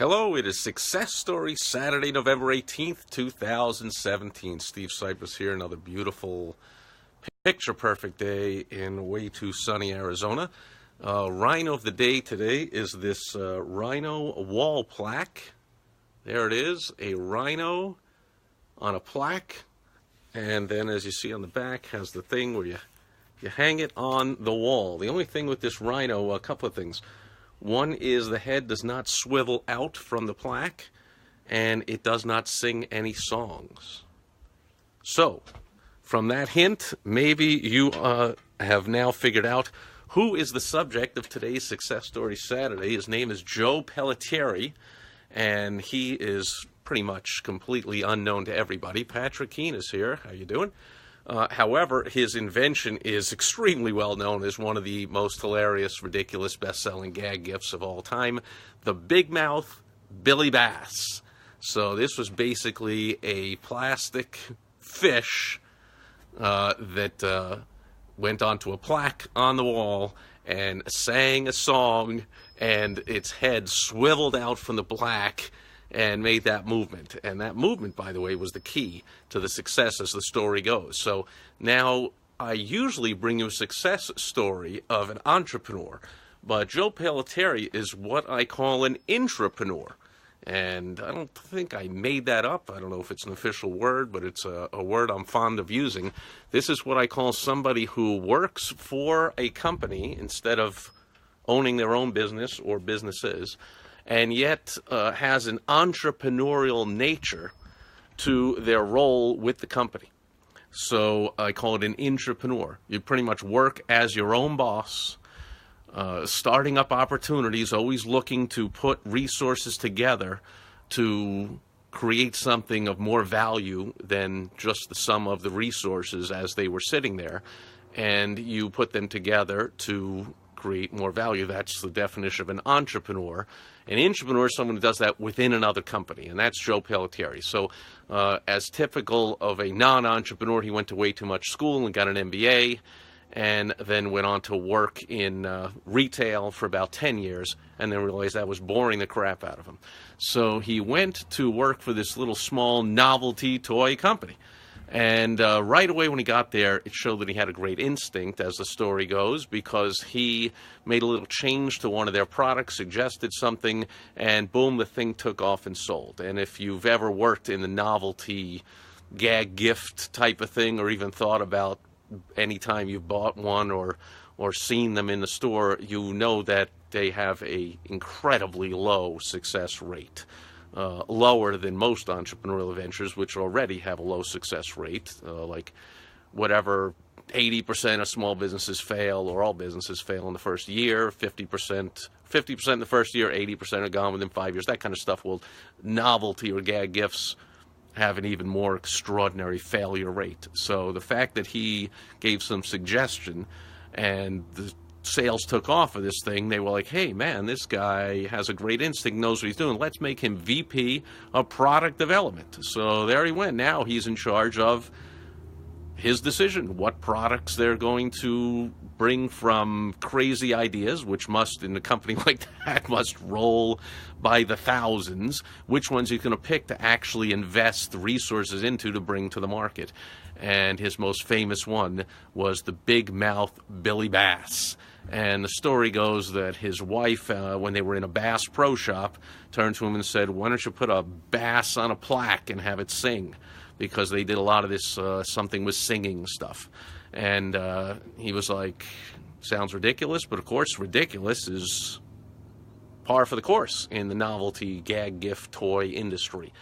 Hello, it is Success Story Saturday, November 18th, 2017. Steve Sipress here, another beautiful, picture-perfect day in way too sunny Arizona. Rhino of the day today is this rhino wall plaque. There it is, a rhino on a plaque. And then, as you see on the back, has the thing where you hang it on the wall. The only thing with this rhino, a couple of things. One is the head does not swivel out from the plaque, and it does not sing any songs. So, from that hint, maybe you have now figured out who is the subject of today's Success Story Saturday. His name is Joe Pellettieri, and he is pretty much completely unknown to everybody. Patrick Keene is here. How you doing? However, his invention is extremely well known as one of the most hilarious, ridiculous, best-selling gag gifts of all time, the Big Mouth Billy Bass. So this was basically a plastic fish that went onto a plaque on the wall and sang a song, and its head swiveled out from the plaque and made that movement. And that movement, by the way, was the key to the success as the story goes. So now I usually bring you a success story of an entrepreneur, but Joe Pellettieri is what I call an intrapreneur. And I don't think I made that up. I don't know if it's an official word, but it's a word I'm fond of using. This is what I call somebody who works for a company instead of owning their own business or businesses, and yet has an entrepreneurial nature to their role with the company. So I call it an intrapreneur. You pretty much work as your own boss, starting up opportunities, always looking to put resources together to create something of more value than just the sum of the resources as they were sitting there. And you put them together to create more value. That's the definition of an entrepreneur. An intrapreneur is someone who does that within another company, and that's Joe Pellettieri. So as typical of a non-entrepreneur, he went to way too much school and got an MBA, and then went on to work in retail for about 10 years, and then realized that was boring the crap out of him. So he went to work for this little small novelty toy company. And right away when he got there, it showed that he had a great instinct, as the story goes, because he made a little change to one of their products, suggested something, and boom, the thing took off and sold. And if you've ever worked in the novelty gag gift type of thing, or even thought about any time you've bought one or seen them in the store, you know that they have a incredibly low success rate. Lower than most entrepreneurial ventures, which already have a low success rate, like whatever 80% of small businesses fail, or all businesses fail in the first year, 50% in the first year, 80% are gone within 5 years, that kind of stuff. Well, novelty or gag gifts have an even more extraordinary failure rate. So the fact that he gave some suggestion and the sales took off of this thing, they were like, hey man, this guy has a great instinct, knows what he's doing, let's make him VP of product development. So there he went. Now he's in charge of his decision, what products they're going to bring from crazy ideas, which must, in a company like that, must roll by the thousands, which ones he's going to pick to actually invest the resources into to bring to the market. And his most famous one was the Big Mouth Billy Bass. And the story goes that his wife, when they were in a Bass Pro Shop, turned to him and said, why don't you put a bass on a plaque and have it sing? Because they did a lot of this something with singing stuff. And he was like, sounds ridiculous, but of course ridiculous is par for the course in the novelty gag gift toy industry.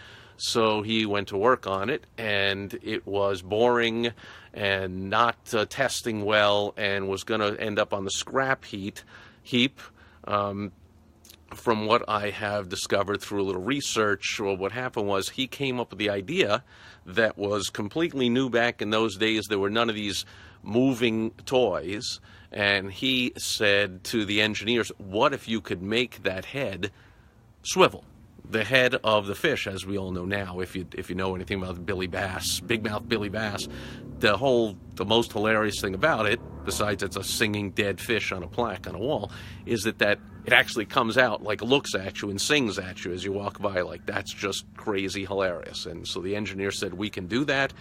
So he went to work on it, and it was boring and not testing well, and was going to end up on the scrap heap. From what I have discovered through a little research, well, what happened was he came up with the idea that was completely new back in those days. There were none of these moving toys, and he said to the engineers, what if you could make that head swivel? the head of the fish, as we all know now, if you know anything about Billy Bass, big mouth Billy Bass, the most hilarious thing about it, besides it's a singing dead fish on a plaque on a wall, is that it actually comes out, like looks at you and sings at you as you walk by. Like, that's just crazy hilarious. And so the engineer said, we can do that.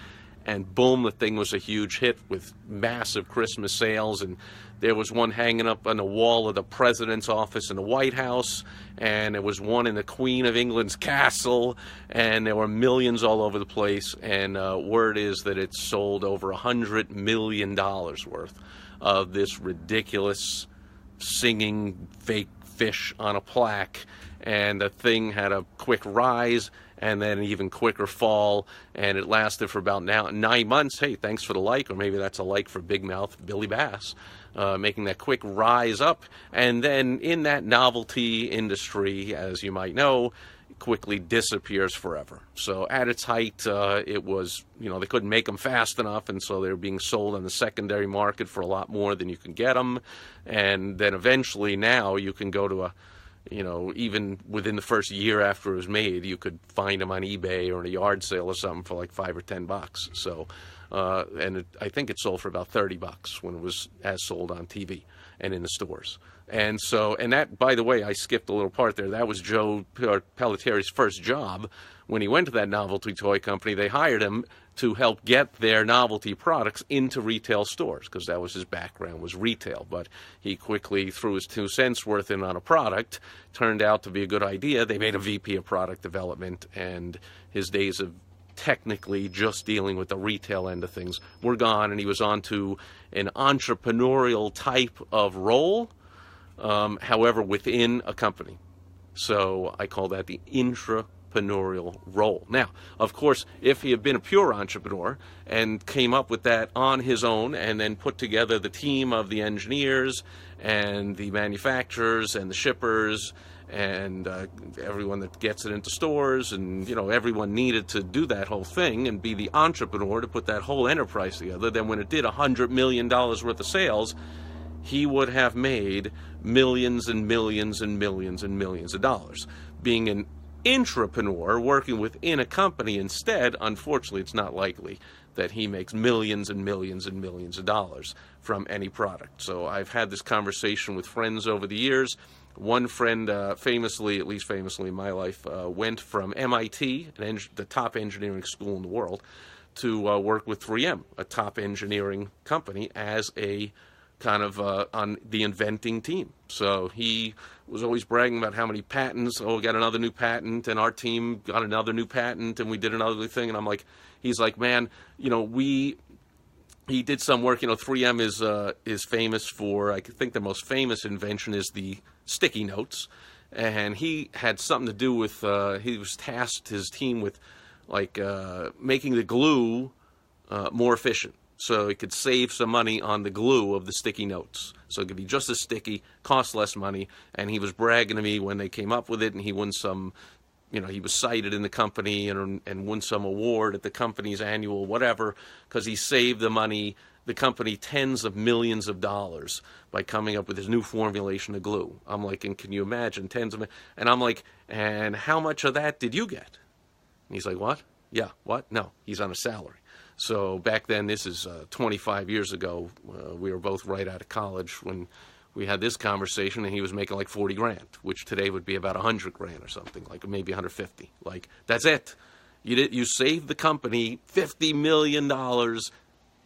And boom, the thing was a huge hit with massive Christmas sales. And there was one hanging up on the wall of the president's office in the White House, and there was one in the Queen of England's castle, and there were millions all over the place. And word is that it sold over $100 million worth of this ridiculous singing fake fish on a plaque. And the thing had a quick rise and then an even quicker fall, and it lasted for about 9 months. Hey, thanks for the like, or maybe that's a like for big mouth Billy Bass, making that quick rise up. And then in that novelty industry, as you might know, quickly disappears forever. So at its height, it was, they couldn't make them fast enough, and so they were being sold on the secondary market for a lot more than you can get them. And then eventually now you can go to even within the first year after it was made, you could find them on eBay or in a yard sale or something for like $5 or $10. So, I think it sold for about $30 when it was as sold on TV and in the stores. And so, and that, by the way, I skipped a little part there. That was Joe Pellettieri's first job. When he went to that novelty toy company, they hired him to help get their novelty products into retail stores, because that was his background, was retail. But he quickly threw his 2 cents worth in on a product. Turned out to be a good idea. They made a VP of product development, and his days of technically just dealing with the retail end of things were gone, and he was on to an entrepreneurial type of role, however, within a company. So I call that the intrapreneurial role. Now, of course, if he had been a pure entrepreneur and came up with that on his own and then put together the team of the engineers and the manufacturers and the shippers and everyone that gets it into stores, and everyone needed to do that whole thing and be the entrepreneur to put that whole enterprise together, then when it did $100 million worth of sales, he would have made millions and millions and millions and millions of dollars. Being an intrapreneur, working within a company instead, unfortunately, it's not likely that he makes millions and millions and millions of dollars from any product. So I've had this conversation with friends over the years. One friend, famously, at least famously in my life, went from MIT, the top engineering school in the world, to work with 3M, a top engineering company, as a kind of on the inventing team. So he was always bragging about how many patents. Oh, we got another new patent, and our team got another new patent, and we did another thing. And I'm like, he's like, man, he did some work. 3M is famous for, I think the most famous invention is the sticky notes, and he had something to do with. He was tasked his team with, making the glue more efficient, so it could save some money on the glue of the sticky notes. So it could be just as sticky, cost less money. And he was bragging to me when they came up with it, and he won some, he was cited in the company and won some award at the company's annual whatever, because he saved the company tens of millions of dollars by coming up with his new formulation of glue. I'm like, and can you imagine and I'm like, and how much of that did you get? And he's like, what? Yeah, what? No, he's on a salary. So back then, this is 25 years ago, we were both right out of college when we had this conversation, and he was making like 40 grand, which today would be about 100 grand or something, like maybe 150. Like, that's it. You saved the company $50 million.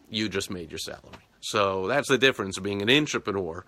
You just made your salary. So that's the difference of being an entrepreneur,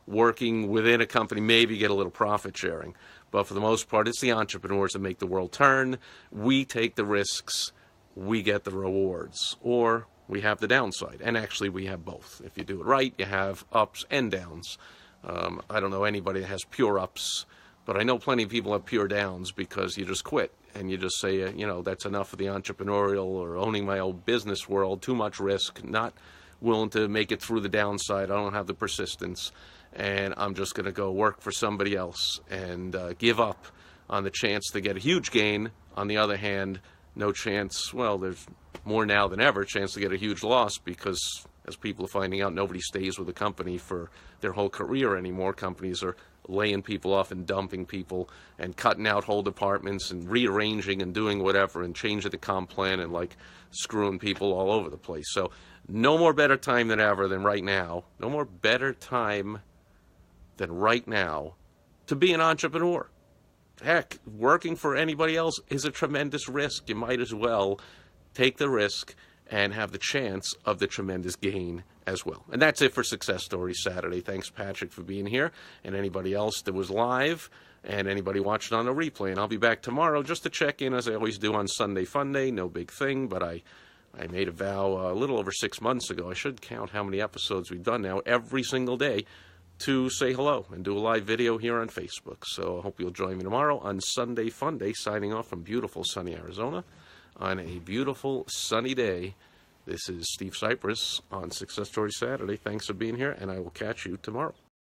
working within a company, maybe get a little profit sharing. But for the most part, it's the entrepreneurs that make the world turn. We take the risks. We get the rewards, or we have the downside. And actually, we have both. If you do it right, you have ups and downs. I don't know anybody that has pure ups, but I know plenty of people have pure downs because you just quit and you just say, that's enough of the entrepreneurial or owning my own business world, too much risk, not willing to make it through the downside. I don't have the persistence, and I'm just going to go work for somebody else and give up on the chance to get a huge gain. On the other hand, no chance, well, there's more now than ever, chance to get a huge loss, because as people are finding out, nobody stays with a company for their whole career anymore. Companies are laying people off and dumping people and cutting out whole departments and rearranging and doing whatever and changing the comp plan and like screwing people all over the place. So no more better time than ever than right now. No more better time than right now to be an entrepreneur. Heck, working for anybody else is a tremendous risk. You might as well take the risk and have the chance of the tremendous gain as well. And that's it for Success Stories Saturday. Thanks, Patrick, for being here, and anybody else that was live, and anybody watching on the replay. And I'll be back tomorrow just to check in, as I always do on Sunday Fun Day. No big thing, but I made a vow a little over 6 months ago. I should count how many episodes we've done now, every single day, to say hello and do a live video here on Facebook. So I hope you'll join me tomorrow on Sunday Fun Day, signing off from beautiful sunny Arizona on a beautiful sunny day. This is Steve Sipress on Success Stories Saturday. Thanks for being here, and I will catch you tomorrow.